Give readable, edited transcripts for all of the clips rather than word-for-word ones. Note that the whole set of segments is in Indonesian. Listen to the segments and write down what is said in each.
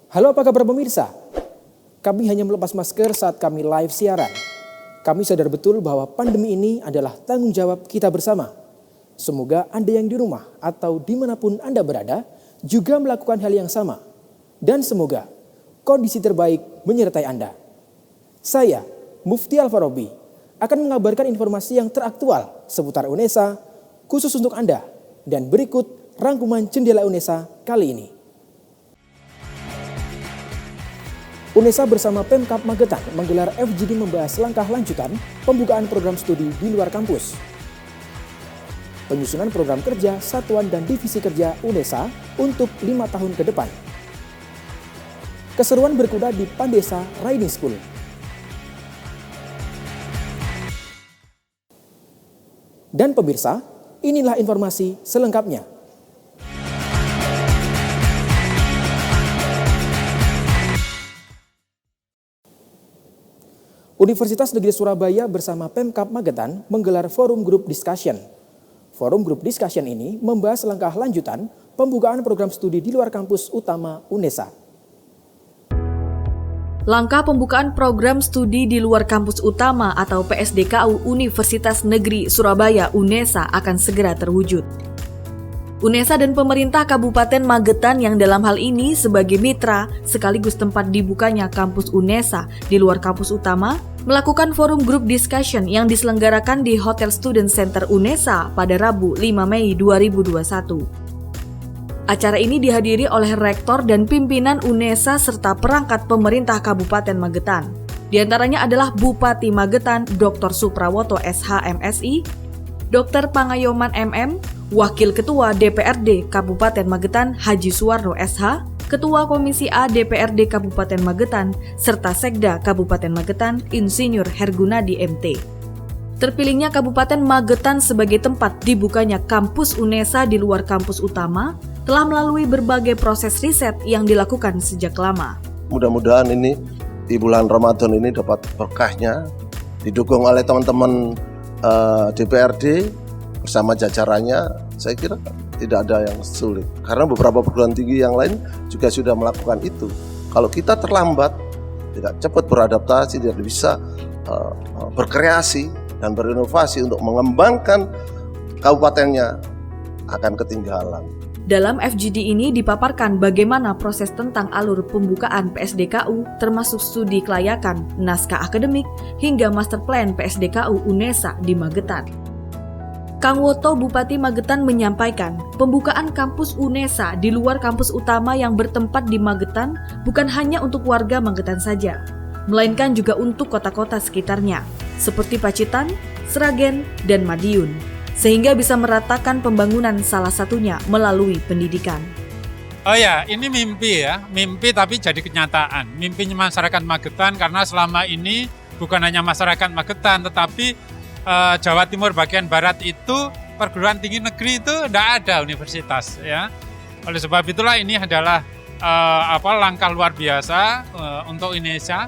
Halo, apa kabar pemirsa? Kami hanya melepas masker saat kami live siaran. Kami sadar betul bahwa pandemi ini adalah tanggung jawab kita bersama. Semoga Anda yang di rumah atau dimanapun Anda berada juga melakukan hal yang sama. Dan semoga kondisi terbaik menyertai Anda. Saya, Mufti Alfarobi, akan mengabarkan informasi yang teraktual seputar UNESA khusus untuk Anda. Dan berikut rangkuman Jendela UNESA kali ini. UNESA bersama Pemkab Magetan menggelar FGD membahas langkah lanjutan pembukaan program studi di luar kampus. Penyusunan program kerja Satuan dan Divisi Kerja UNESA untuk 5 tahun ke depan. Keseruan berkuda di Pandesa Riding School. Dan pemirsa, inilah informasi selengkapnya. Universitas Negeri Surabaya bersama Pemkab Magetan menggelar Forum Group Discussion. Forum Group Discussion ini membahas langkah lanjutan pembukaan program studi di luar kampus utama UNESA. Langkah pembukaan program studi di luar kampus utama atau PSDKU Universitas Negeri Surabaya UNESA akan segera terwujud. UNESA dan pemerintah Kabupaten Magetan yang dalam hal ini sebagai mitra sekaligus tempat dibukanya kampus UNESA di luar kampus utama melakukan forum group discussion yang diselenggarakan di Hotel Student Center UNESA pada Rabu 5 Mei 2021. Acara ini dihadiri oleh Rektor dan pimpinan UNESA serta perangkat pemerintah Kabupaten Magetan. Di antaranya adalah Bupati Magetan Dr. Suprawoto SH MSI, Dr. Pangayoman MM, Wakil Ketua DPRD Kabupaten Magetan Haji Suwarno SH, Ketua Komisi A DPRD Kabupaten Magetan, serta Sekda Kabupaten Magetan Insinyur Hergunadi MT. Terpilihnya Kabupaten Magetan sebagai tempat dibukanya kampus UNESA di luar kampus utama telah melalui berbagai proses riset yang dilakukan sejak lama. Mudah-mudahan ini di bulan Ramadan ini dapat berkahnya, didukung oleh teman-teman DPRD bersama jajarannya. Saya kira tidak ada yang sulit, karena beberapa perguruan tinggi yang lain juga sudah melakukan itu. Kalau kita terlambat, tidak cepat beradaptasi, tidak bisa berkreasi dan berinovasi untuk mengembangkan kabupatennya, akan ketinggalan. Dalam FGD ini dipaparkan bagaimana proses tentang alur pembukaan PSDKU termasuk studi kelayakan, naskah akademik, hingga master plan PSDKU UNESA di Magetan. Kang Woto Bupati Magetan menyampaikan, pembukaan kampus UNESA di luar kampus utama yang bertempat di Magetan bukan hanya untuk warga Magetan saja, melainkan juga untuk kota-kota sekitarnya, seperti Pacitan, Sragen, dan Madiun, sehingga bisa meratakan pembangunan salah satunya melalui pendidikan. Oh ya, ini mimpi ya, mimpi tapi jadi kenyataan. Mimpinya masyarakat Magetan karena selama ini bukan hanya masyarakat Magetan, tetapi Jawa Timur bagian barat itu perguruan tinggi negeri itu tidak ada universitas ya. Oleh sebab itulah ini adalah langkah luar biasa untuk Indonesia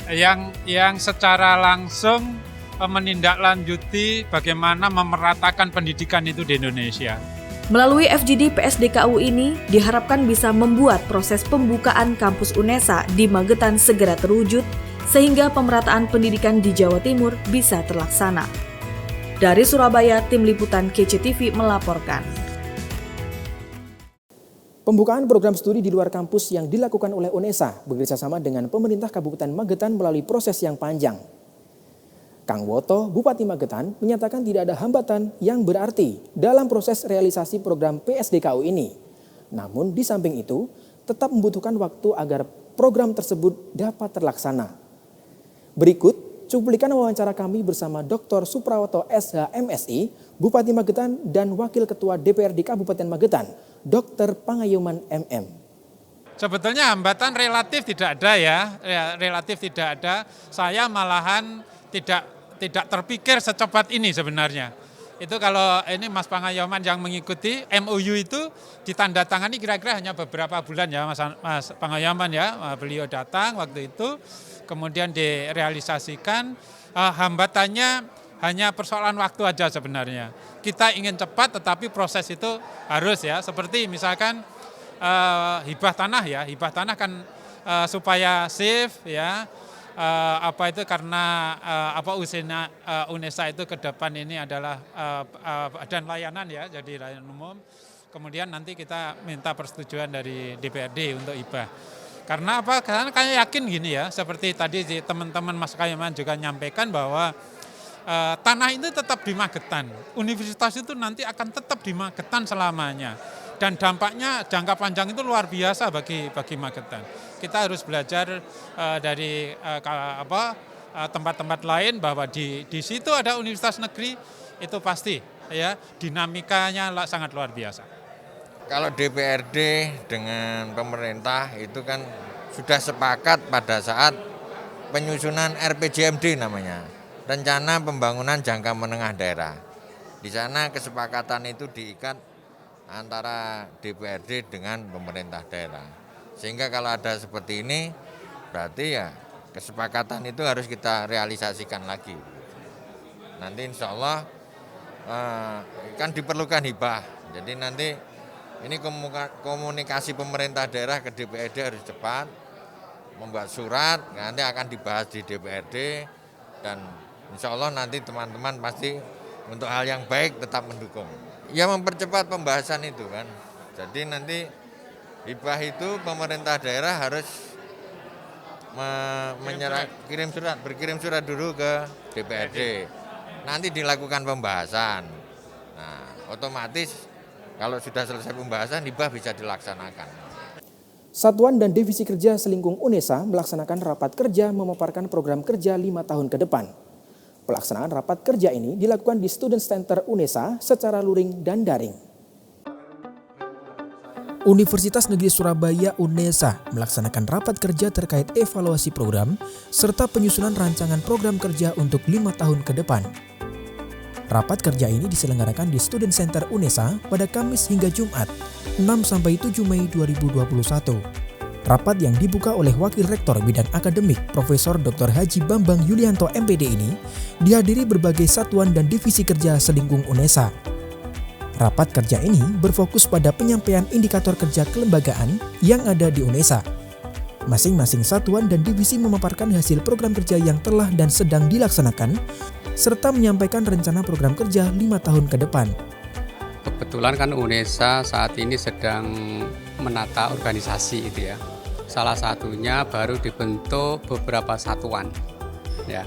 yang secara langsung menindaklanjuti bagaimana memeratakan pendidikan itu di Indonesia. Melalui FGD PSDKU ini diharapkan bisa membuat proses pembukaan kampus UNESA di Magetan segera terwujud sehingga pemerataan pendidikan di Jawa Timur bisa terlaksana. Dari Surabaya, Tim Liputan KCTV melaporkan. Pembukaan program studi di luar kampus yang dilakukan oleh UNESA bekerjasama dengan pemerintah Kabupaten Magetan melalui proses yang panjang. Kang Woto, Bupati Magetan, menyatakan tidak ada hambatan yang berarti dalam proses realisasi program PSDKU ini. Namun di samping itu, tetap membutuhkan waktu agar program tersebut dapat terlaksana. Berikut cuplikan wawancara kami bersama Dr. Suprawoto SH MSI, Bupati Magetan dan Wakil Ketua DPRD Kabupaten Magetan, Dr. Pangayoman MM. Sebetulnya hambatan relatif tidak ada ya relatif tidak ada. Saya malahan tidak terpikir secepat ini sebenarnya. Itu kalau ini Mas Pangayoman yang mengikuti MOU itu ditandatangani kira-kira hanya beberapa bulan ya Mas Pangayoman ya. Beliau datang waktu itu, kemudian direalisasikan. Hambatannya hanya persoalan waktu aja sebenarnya. Kita ingin cepat tetapi proses itu harus ya. Seperti misalkan hibah tanah ya. Hibah tanah kan supaya safe ya. Karena usaha UNESA itu ke depan ini adalah badan layanan ya, jadi layanan umum. Kemudian nanti kita minta persetujuan dari DPRD untuk hibah. Karena apa? Karena kami yakin gini ya, seperti tadi teman-teman Mas Kaiman juga nyampaikan bahwa tanah itu tetap di Magetan. Universitas itu nanti akan tetap di Magetan selamanya. Dan dampaknya jangka panjang itu luar biasa bagi Magetan. Kita harus belajar dari tempat-tempat lain bahwa di situ ada universitas negeri, itu pasti ya dinamikanya sangat luar biasa. Kalau DPRD dengan pemerintah itu kan sudah sepakat pada saat penyusunan RPJMD namanya, Rencana Pembangunan Jangka Menengah Daerah. Di sana kesepakatan itu diikat antara DPRD dengan pemerintah daerah. Sehingga kalau ada seperti ini, berarti ya kesepakatan itu harus kita realisasikan lagi. Nanti insya Allah kan diperlukan hibah. Jadi nanti ini komunikasi pemerintah daerah ke DPRD harus cepat, membuat surat, nanti akan dibahas di DPRD, dan insya Allah nanti teman-teman pasti untuk hal yang baik tetap mendukung. Ya mempercepat pembahasan itu kan. Jadi nanti hibah itu pemerintah daerah harus berkirim surat dulu ke DPRD. Nanti dilakukan pembahasan. Nah, otomatis kalau sudah selesai pembahasan, hibah bisa dilaksanakan. Satuan dan Divisi Kerja Selingkung UNESA melaksanakan rapat kerja memaparkan program kerja 5 tahun ke depan. Pelaksanaan rapat kerja ini dilakukan di Student Center UNESA secara luring dan daring. Universitas Negeri Surabaya UNESA melaksanakan rapat kerja terkait evaluasi program serta penyusunan rancangan program kerja untuk 5 tahun ke depan. Rapat kerja ini diselenggarakan di Student Center UNESA pada Kamis hingga Jumat 6-7 Mei 2021. Rapat yang dibuka oleh Wakil Rektor Bidang Akademik Profesor Dr. Haji Bambang Yulianto MPD ini dihadiri berbagai satuan dan divisi kerja selingkung UNESA. Rapat kerja ini berfokus pada penyampaian indikator kerja kelembagaan yang ada di UNESA. Masing-masing satuan dan divisi memaparkan hasil program kerja yang telah dan sedang dilaksanakan, serta menyampaikan rencana program kerja 5 tahun ke depan. Kebetulan kan UNESA saat ini sedang menata organisasi itu ya. Salah satunya baru dibentuk beberapa satuan. Ya.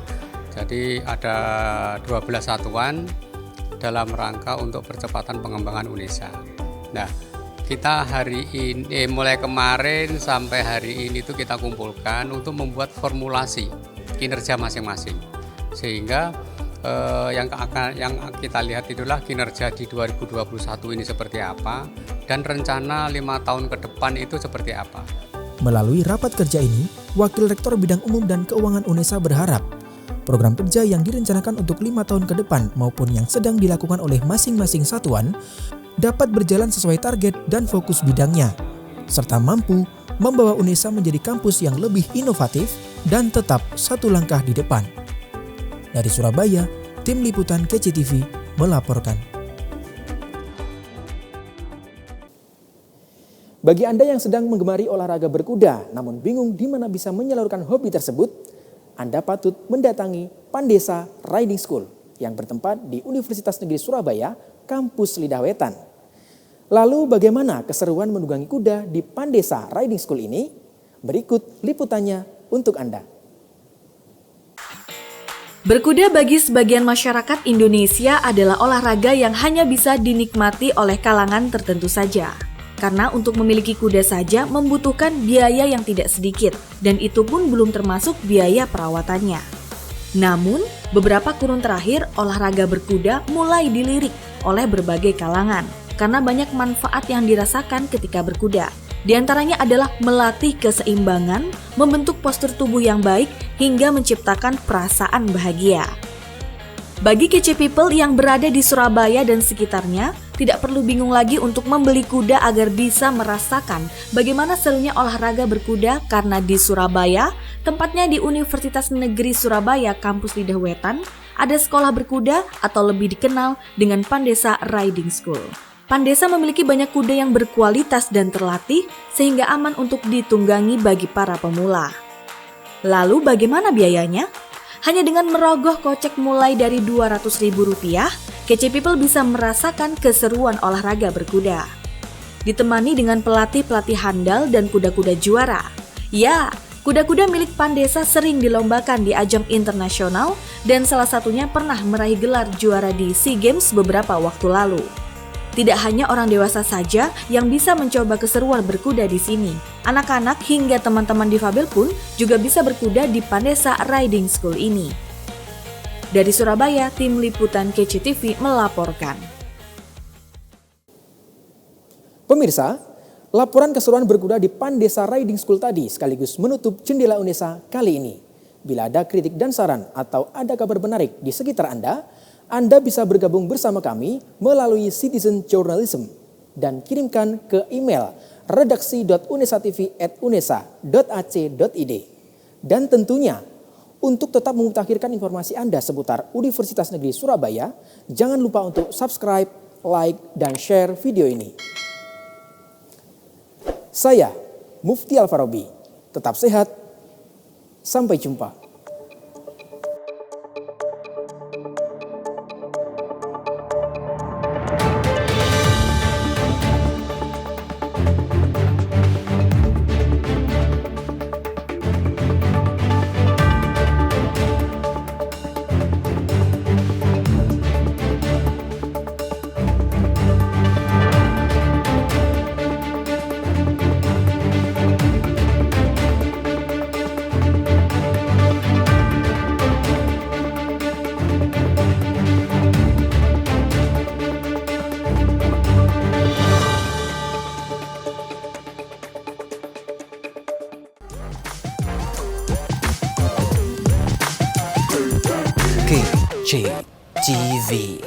Jadi ada 12 satuan dalam rangka untuk percepatan pengembangan UNESA. Nah, kita hari ini mulai kemarin sampai hari ini tuh kita kumpulkan untuk membuat formulasi kinerja masing-masing. Sehingga yang kita lihat itulah kinerja di 2021 ini seperti apa dan rencana 5 tahun ke depan itu seperti apa. Melalui rapat kerja ini, Wakil Rektor Bidang Umum dan Keuangan UNESA berharap program kerja yang direncanakan untuk 5 tahun ke depan maupun yang sedang dilakukan oleh masing-masing satuan dapat berjalan sesuai target dan fokus bidangnya, serta mampu membawa UNESA menjadi kampus yang lebih inovatif dan tetap satu langkah di depan. Dari Surabaya, Tim Liputan KCTV melaporkan. Bagi Anda yang sedang menggemari olahraga berkuda namun bingung di mana bisa menyalurkan hobi tersebut, Anda patut mendatangi Pandesa Riding School yang bertempat di Universitas Negeri Surabaya, Kampus Lidah Wetan. Lalu bagaimana keseruan menunggangi kuda di Pandesa Riding School ini? Berikut liputannya untuk Anda. Berkuda bagi sebagian masyarakat Indonesia adalah olahraga yang hanya bisa dinikmati oleh kalangan tertentu saja. Karena untuk memiliki kuda saja membutuhkan biaya yang tidak sedikit, dan itu pun belum termasuk biaya perawatannya. Namun, beberapa kurun terakhir olahraga berkuda mulai dilirik oleh berbagai kalangan, karena banyak manfaat yang dirasakan ketika berkuda. Di antaranya adalah melatih keseimbangan, membentuk postur tubuh yang baik, hingga menciptakan perasaan bahagia. Bagi kece people yang berada di Surabaya dan sekitarnya, tidak perlu bingung lagi untuk membeli kuda agar bisa merasakan bagaimana serunya olahraga berkuda karena di Surabaya, tempatnya di Universitas Negeri Surabaya Kampus Lidah Wetan, ada sekolah berkuda atau lebih dikenal dengan Pandesa Riding School. Pandesa memiliki banyak kuda yang berkualitas dan terlatih sehingga aman untuk ditunggangi bagi para pemula. Lalu bagaimana biayanya? Hanya dengan merogoh kocek mulai dari Rp200.000, Kece People bisa merasakan keseruan olahraga berkuda. Ditemani dengan pelatih-pelatih handal dan kuda-kuda juara. Ya, kuda-kuda milik Pandesa sering dilombakan di ajang internasional dan salah satunya pernah meraih gelar juara di SEA Games beberapa waktu lalu. Tidak hanya orang dewasa saja yang bisa mencoba keseruan berkuda di sini. Anak-anak hingga teman-teman difabel pun juga bisa berkuda di Pandesa Riding School ini. Dari Surabaya, tim liputan Kece TV melaporkan. Pemirsa, laporan keseruan berkuda di Pandesa Riding School tadi sekaligus menutup Jendela Unesa kali ini. Bila ada kritik dan saran atau ada kabar menarik di sekitar Anda bisa bergabung bersama kami melalui Citizen Journalism dan kirimkan ke email redaksi.unesatv@unesa.ac.id. Dan tentunya, untuk tetap memutakhirkan informasi Anda seputar Universitas Negeri Surabaya, jangan lupa untuk subscribe, like, dan share video ini. Saya, Mufti Al-Farabi. Tetap sehat. Sampai jumpa. Kece TV.